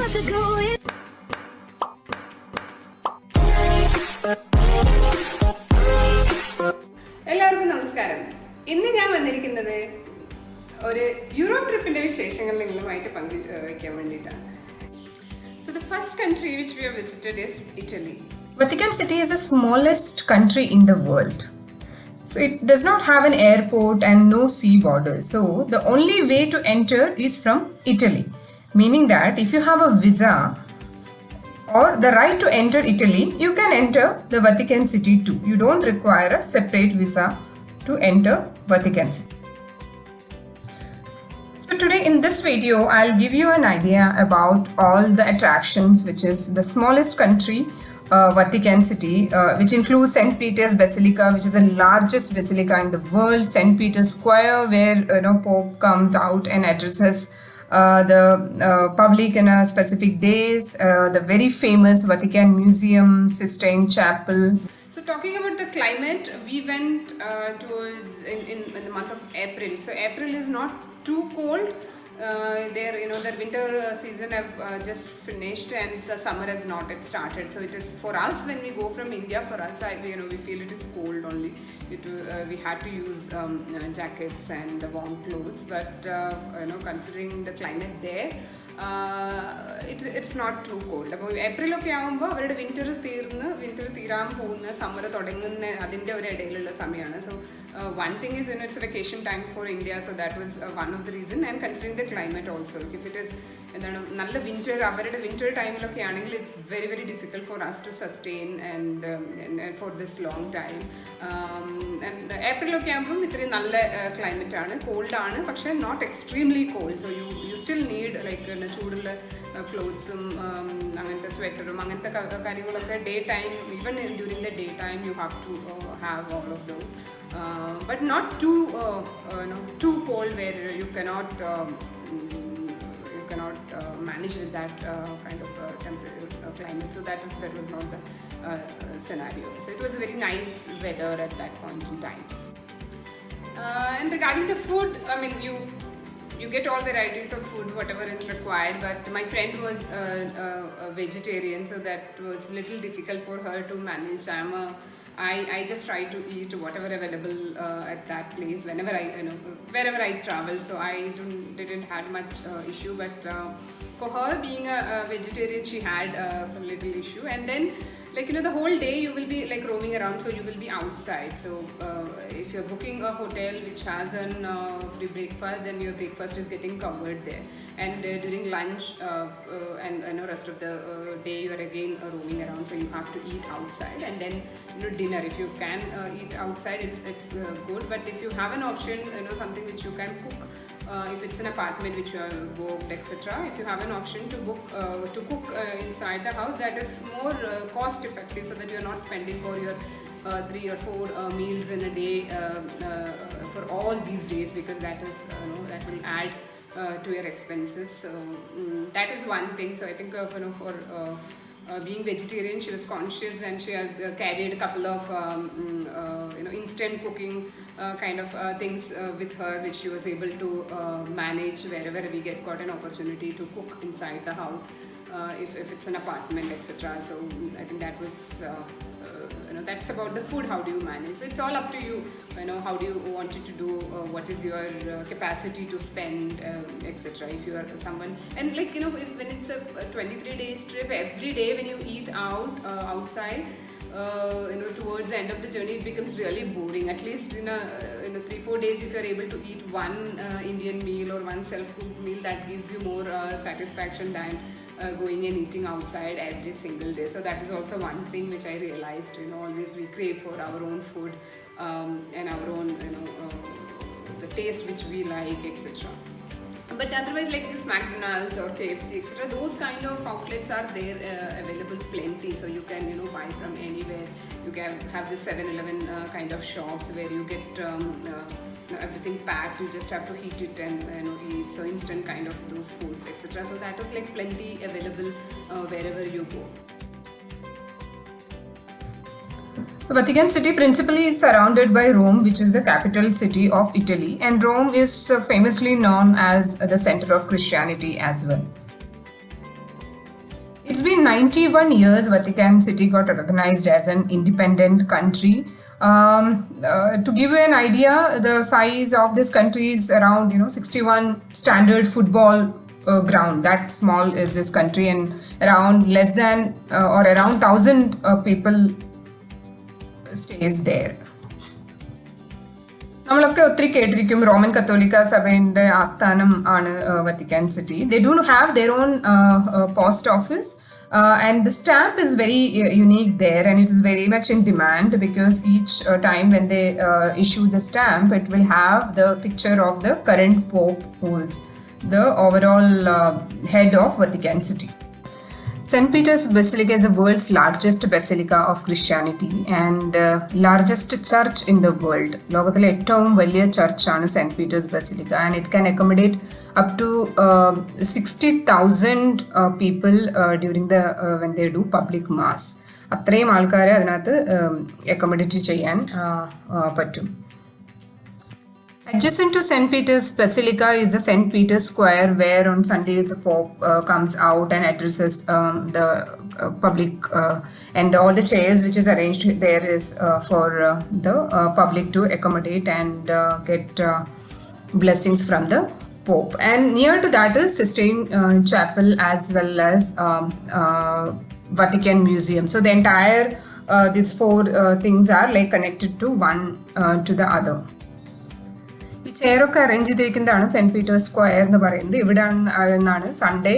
about to go in. എല്ലാവർക്കും നമസ്കാരം. ഇന്ന് ഞാൻ വന്നിരിക്കുന്നത് ഒരു യൂറോപ്പ് ട്രിപ്പിന്റെ വിശേഷങ്ങൾ നിങ്ങളുമായിട്ട് പങ്കുവയ്ക്കാൻ വേണ്ടിയിട്ടാണ്. So the first country which we have visited is Italy. Vatican City is the smallest country in the world. So it does not have an airport and no sea borders. So the only way to enter is from Italy. Meaning that if you have a visa or the right to enter Italy, you can enter the Vatican City too. You don't require a separate visa to enter Vatican City. So today in this video, I'll give you an idea about all the attractions, which is the smallest country, Vatican City, which includes St. Peter's Basilica, which is the largest basilica in the world, St. Peter's Square, where Pope comes out and addresses the public in a specific days, the very famous Vatican Museum, Sistine Chapel. So talking about the climate, we went towards in the month of April. So April is not too cold. There, the winter season have just finished and the summer has not yet started. So it is for us when we go from India. For us, we feel it is cold only. We had to use jackets and the warm clothes. But considering the climate there, it's not too cold. അപ്പോൾ ഏപ്രിലൊക്കെ ആകുമ്പോൾ അവരുടെ winter തീരാൻ പോകുന്ന summer തുടങ്ങുന്ന അതിൻ്റെ ഒരു ഇടയിലുള്ള സമയമാണ്. So one thing is it's vacation time for India. So that was one of the reason and considering the climate also. If it is നല്ല വിന്റർ, അവരുടെ വിന്റർ ടൈമിലൊക്കെ ആണെങ്കിൽ it's very very difficult for us to sustain and for this long time. ഏപ്രിലൊക്കെ ആകുമ്പം ഇത്രയും നല്ല climate ആണ്, കോൾഡാണ്, പക്ഷേ not extremely cold. So you still need like ചൂടുള്ള ക്ലോത്ത്സും അങ്ങനത്തെ സ്വെറ്ററും അങ്ങനത്തെ കാര്യങ്ങളൊക്കെ day time, even during the day time you have to have all of those. But not too cold where you cannot manage with that kind of climate. So that was not the scenario. So it was a very nice weather at that point in time. And regarding the food, I mean, you get all varieties of food, whatever is required, but my friend was a vegetarian, so that was little difficult for her to manage. I just try to eat whatever available at that place wherever I travel, so I didn't have much issue. But for her, being a vegetarian, she had a little issue. And then the whole day you will be like roaming around, so you will be outside. So if you're booking a hotel which has an free breakfast, then your breakfast is getting covered there. And during lunch and rest of the day you are again roaming around, so you have to eat outside. And then dinner, if you can eat outside, it's good. But if you have an option, something which you can cook, if it's an apartment which you have booked, etc., if you have an option to cook inside the house, that is more cost effective, so that you're not spending for your 3 or 4 meals in a day for all these days, because that will add to your expenses. So that is one thing. So I think for being vegetarian, she was conscious, and she has carried a couple of instant cooking kind of things with her, which she was able to manage wherever we got an opportunity to cook inside the house, if it's an apartment, etc. So I think that was that's about the food. How do you manage? So it's all up to you. How do you want it to do? What is your capacity to spend, etc. If you are someone, and when it's a 23 days trip, every day when you eat outside, towards the end of the journey, it becomes really boring. At least in a 3-4 days, if you are able to eat one Indian meal or one self-cooked meal, that gives you more satisfaction than going and eating outside every single day. So that is also one thing which I realized. Always we crave for our own food and our own the taste which we like, etc. But otherwise, like this McDonald's or KFC, etc., those kind of outlets are there available plenty. So you can buy from anywhere. You can have the 7-Eleven kind of shops where you get everything packed. You just have to heat it and eat. So instant kind of those foods, etc. So that is like plenty available wherever you go. So Vatican City principally is surrounded by Rome, which is the capital city of Italy, and Rome is famously known as the center of Christianity as well. It's been 91 years Vatican City got recognized as an independent country. To give you an idea, the size of this country is around 61 standard football ground. That small is this country, and around less than or around 1,000 people stays there. നമ്മളൊക്കെ ഒത്തിരി കേട്ടിരിക്കും Roman കത്തോലിക്ക സഭയുടെ ആസ്ഥാനം ആണ് Vatican city. They do have their own post office and the stamp is very unique there, and it is very much in demand because each time when they issue the stamp, it will have the picture of the current pope, who is the overall head of Vatican City. St. Peter's Basilica is the world's largest basilica of Christianity and largest church in the world. ലോകത്തിലെ ഏറ്റവും വലിയ ചർച്ചാണ് Saint Peter's Basilica, and it can accommodate up to 60,000 people during the when they do public mass. അത്രയും ആൾക്കാരെ അതിനകത്ത് accommodate ചെയ്യാൻ പറ്റും. Adjacent to St. Peter's Basilica is the St. Peter's Square, where on Sundays the Pope comes out and addresses the public, and all the chairs which is arranged there is for the public to accommodate and get blessings from the Pope. And near to that is Sistine Chapel as well as Vatican Museum. So the entire these four things are like connected to one to the other. ഈ ചെയറൊക്കെ arrange ചെയ്തിരിക്കുന്നതാണ് saint Peter's square എന്ന് പറയുന്നത്. ഇവിടെ നിന്നാണ് Sunday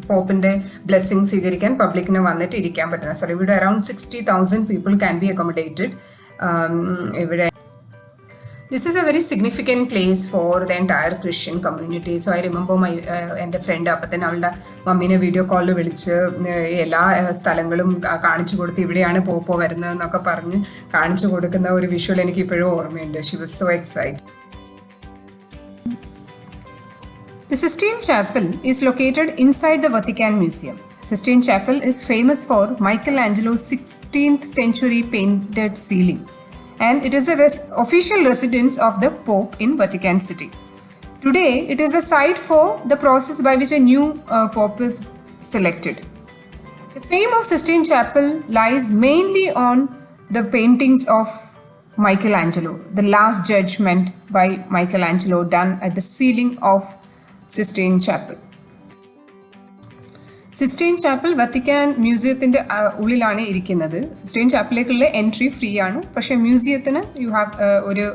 പോപ്പിന്റെ blessing സ്വീകരിക്കാൻ പബ്ലിക്കിന് വന്നിട്ട് ഇരിക്കാൻ പറ്റുന്നത്. സോ ഇവിടെ around 60,000 people can be accommodated ഇവിടെ. This is a very significant place for the entire Christian community. So I remember എൻ്റെ ഫ്രണ്ട് അപ്പം തന്നെ അവളുടെ മമ്മീനെ വീഡിയോ കോളിൽ വിളിച്ച് എല്ലാ സ്ഥലങ്ങളും കാണിച്ചു കൊടുത്ത് ഇവിടെയാണ് പോപ്പോ വരുന്നതെന്നൊക്കെ പറഞ്ഞ് കാണിച്ചു കൊടുക്കുന്ന ഒരു വിഷ്വൽ എനിക്ക് ഇപ്പോഴും ഓർമ്മയുണ്ട്. She was so excited. The Sistine Chapel is located inside the Vatican Museum. Sistine Chapel is famous for Michelangelo's 16th century painted ceiling, and it is the official residence of the Pope in Vatican City. Today, it is a site for the process by which a new Pope is selected. The fame of Sistine Chapel lies mainly on the paintings of Michelangelo, the Last Judgment by Michelangelo done at the ceiling of Sistine Chapel. Sistine Chapel Vatican മ്യൂസിയത്തിൻ്റെ ഉള്ളിലാണ് ഇരിക്കുന്നത്. Sistine ചാപ്പലിലേക്കുള്ള entry free ആണ്, പക്ഷേ മ്യൂസിയത്തിന് you have ഒരു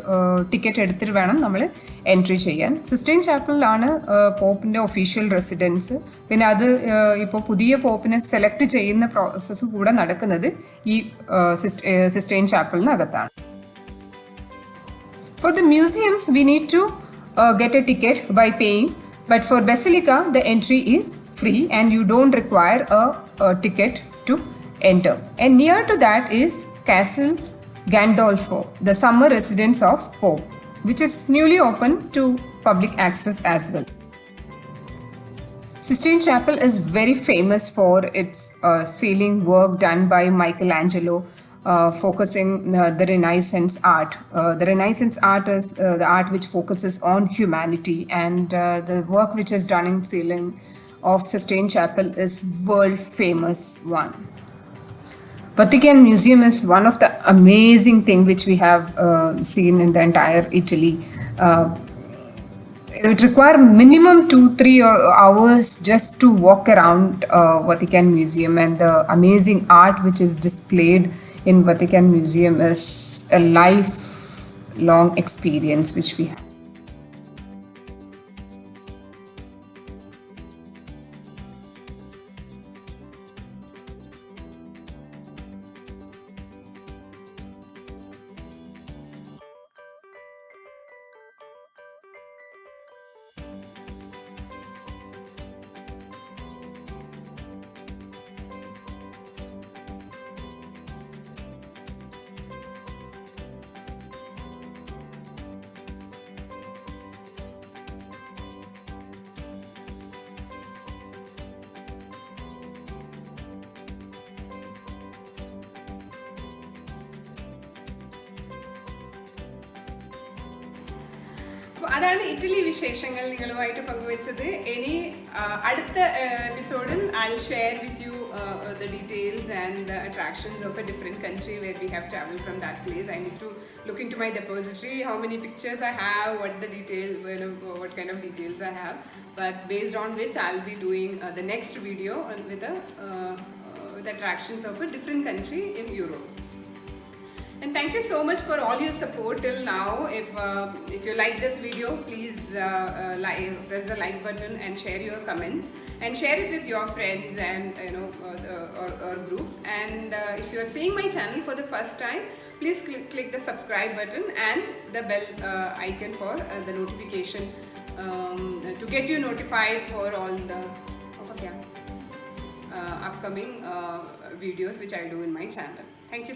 ticket എടുത്തിട്ട് വേണം നമ്മൾ എൻട്രി ചെയ്യാൻ. സിസ്റ്റൈൻ ചാപ്പലിലാണ് പോപ്പിൻ്റെ ഒഫീഷ്യൽ റെസിഡൻസ്. പിന്നെ അത് ഇപ്പോൾ പുതിയ പോപ്പിനെ സെലക്ട് ചെയ്യുന്ന പ്രോസസ്സ് കൂടെ നടക്കുന്നത് ഈ സിസ്റ്റൈൻ ചാപ്പലിനകത്താണ്. For the museums we need to get a ticket by paying, but for Basilica the entry is free and you don't require a ticket to enter. And near to that is Castle Gandolfo, the summer residence of Pope, which is newly open to public access as well. Sistine Chapel is very famous for its ceiling work done by Michelangelo, focusing the Renaissance art. The Renaissance art is the art which focuses on humanity, and the work which is done in ceiling of Sistine Chapel is world famous one. Vatican Museum is one of the amazing thing which we have seen in the entire Italy. It require minimum 2-3 hours just to walk around Vatican Museum, and the amazing art which is displayed in Vatican Museum is a lifelong experience which we have. അതാണ് Italy വിശേഷങ്ങൾ നിങ്ങളുമായിട്ട് പങ്കുവെച്ചത്. ഇനി അടുത്ത എപ്പിസോഡിൽ I'll share with you the details and the attractions of a different country where we have traveled from that place. I need to look into my depository, how many pictures I have, what the detail, what kind of details I have. But based on which I'll be doing the next video with the attractions of a different country in Europe. And thank you so much for all your support till now. If you like this video, please press the like button and share your comments and share it with your friends and or groups. And if you are seeing my channel for the first time, please click the subscribe button and the bell icon for the notification to get you notified for all the upcoming videos which I do in my channel. Thank you.